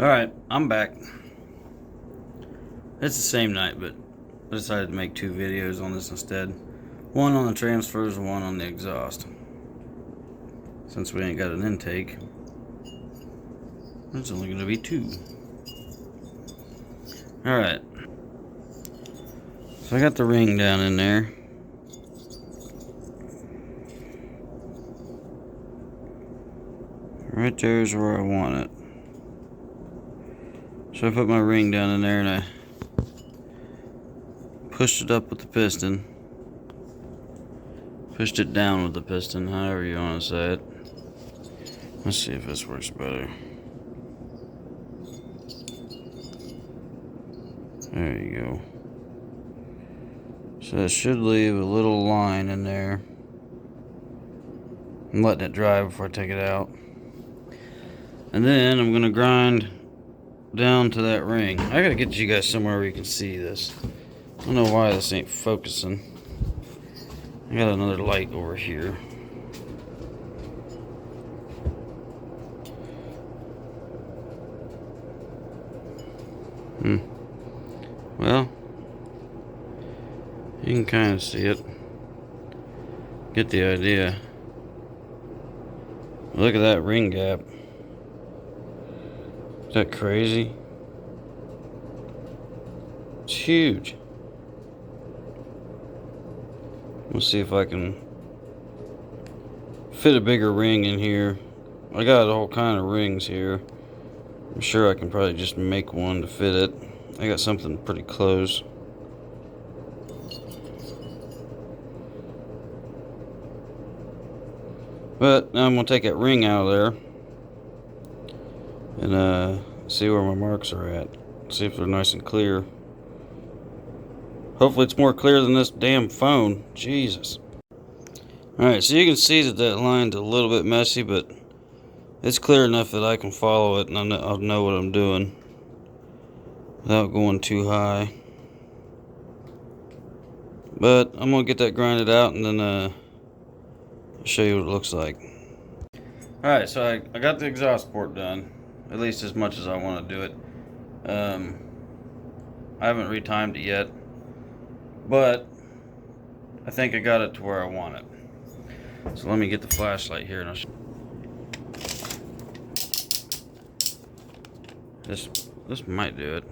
Alright, I'm back. It's the same night, but I decided to make 2 videos on this instead. One on the transfers and one on the exhaust. Since we ain't got an intake, it's only going to be 2. Alright. So I got the ring down in there. Right there is where I want it. So I put my ring down in there and I pushed it up with the piston. Pushed it down with the piston, however you want to say it. Let's see if this works better. There you go. So that should leave a little line in there. I'm letting it dry before I take it out. And then I'm going to grind down to that ring. I gotta get you guys somewhere where you can see this. I don't know why this ain't focusing. I got another light over here. Well, you can kind of see it. Get the idea. Look at that ring gap. Is that crazy? It's huge. Let's see if I can fit a bigger ring in here. I got all kind of rings here. I'm sure I can probably just make one to fit it. I got something pretty close. But now I'm going to take that ring out of there and see where my marks are at. See if they're nice and clear. Hopefully it's more clear than this damn phone. Jesus. Alright, so you can see that that line's a little bit messy, but it's clear enough that I can follow it and I'll know what I'm doing without going too high. But I'm going to get that grinded out and then I'll show you what it looks like. Alright, so I got the exhaust port done. At least as much as I want to do it. I haven't retimed it yet. But I think I got it to where I want it. So let me get the flashlight here and I'll show you. This might do it.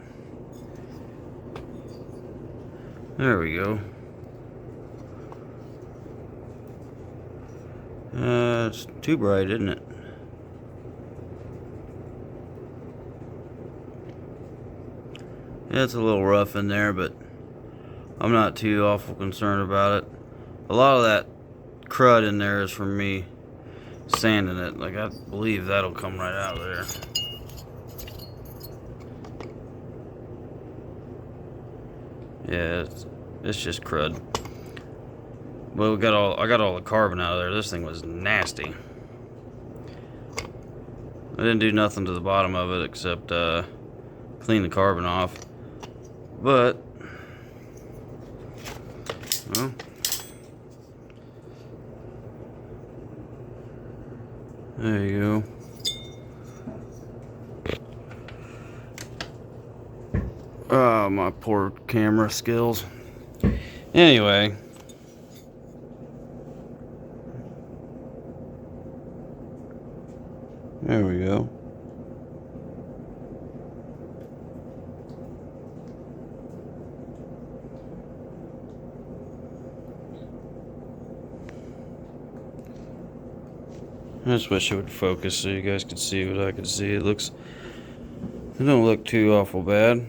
There we go. It's too bright, isn't it? Yeah, it's a little rough in there, but I'm not too awful concerned about it. A lot of that crud in there is from me sanding it. Like, I believe that'll come right out of there. Yeah, it's just crud. Well, I got all the carbon out of there. This thing was nasty. I didn't do nothing to the bottom of it except clean the carbon off. But well, there you go. Oh, my poor camera skills. Anyway. There we go. I just wish it would focus so you guys could see what I could see. It don't look too awful bad.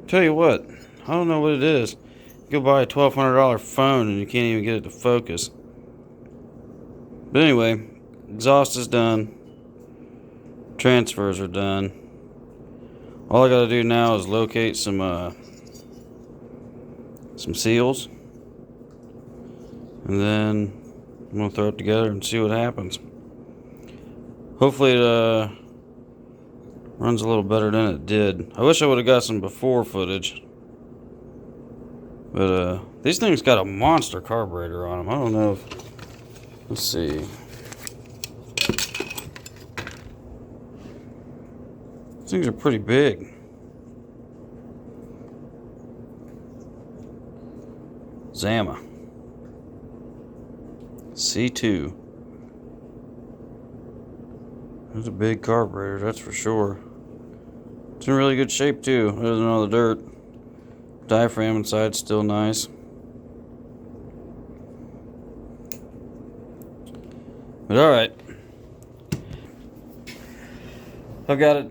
Tell you what, I don't know what it is. Go buy a $1,200 phone and you can't even get it to focus. But anyway, exhaust is done. Transfers are done. All I gotta do now is locate some seals. And then I'm gonna throw it together and see what happens. Hopefully it runs a little better than it did. I wish I would have got some before footage. But these things got a monster carburetor on them. I don't know if Let's see. These things are pretty big. Zama C2. It's a big carburetor, that's for sure. It's in really good shape too, other than all the dirt. Diaphragm inside's still nice. But alright. I've got it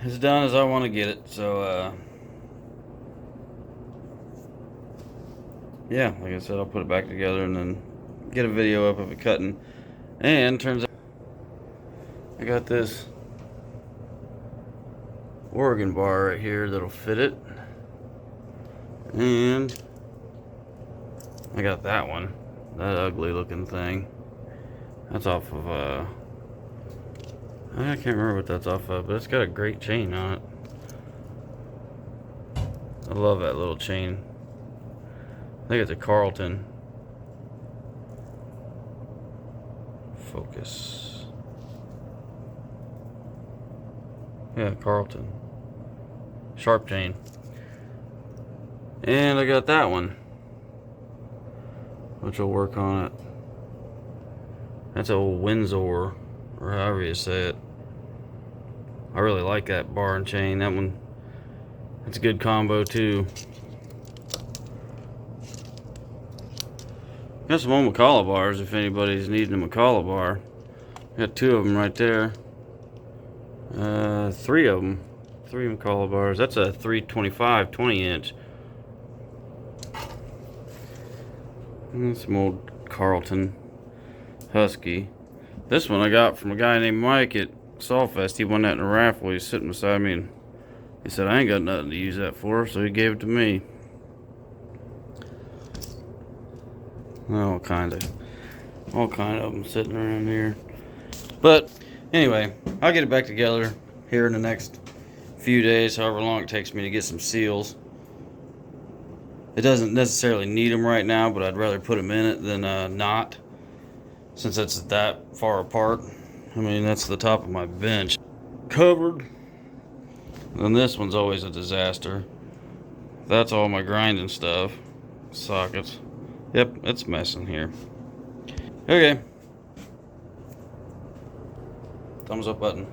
as done as I want to get it, so yeah, like I said, I'll put it back together and then get a video up of it cutting. And turns out I got this Oregon bar right here that'll fit it. And I got that one, that ugly looking thing. That's off of I can't remember what that's off of, but it's got a great chain on it. I love that little chain. I think it's a Carlton. Focus. Yeah, Carlton. Sharp chain. And I got that one, which will work on it. That's a Windsor, or however you say it. I really like that bar and chain. That one, it's a good combo too. Got some old McCullough bars if anybody's needing a McCullough bar. Got two of them right there. Three of them. Three McCullough bars. That's a 325 20-inch. And some old Carlton Husky. This one I got from a guy named Mike at Sawfest. He won that in a raffle. He's sitting beside me and he said, I ain't got nothing to use that for, so he gave it to me. All kind of them sitting around here. But anyway, I'll get it back together here in the next few days, however long it takes me to get some seals. It doesn't necessarily need them right now, but I'd rather put them in it than not, since it's that far apart. I mean, that's the top of my bench covered. And this one's always a disaster. That's all my grinding stuff. Sockets. Yep, it's messing here. Okay. Thumbs up button.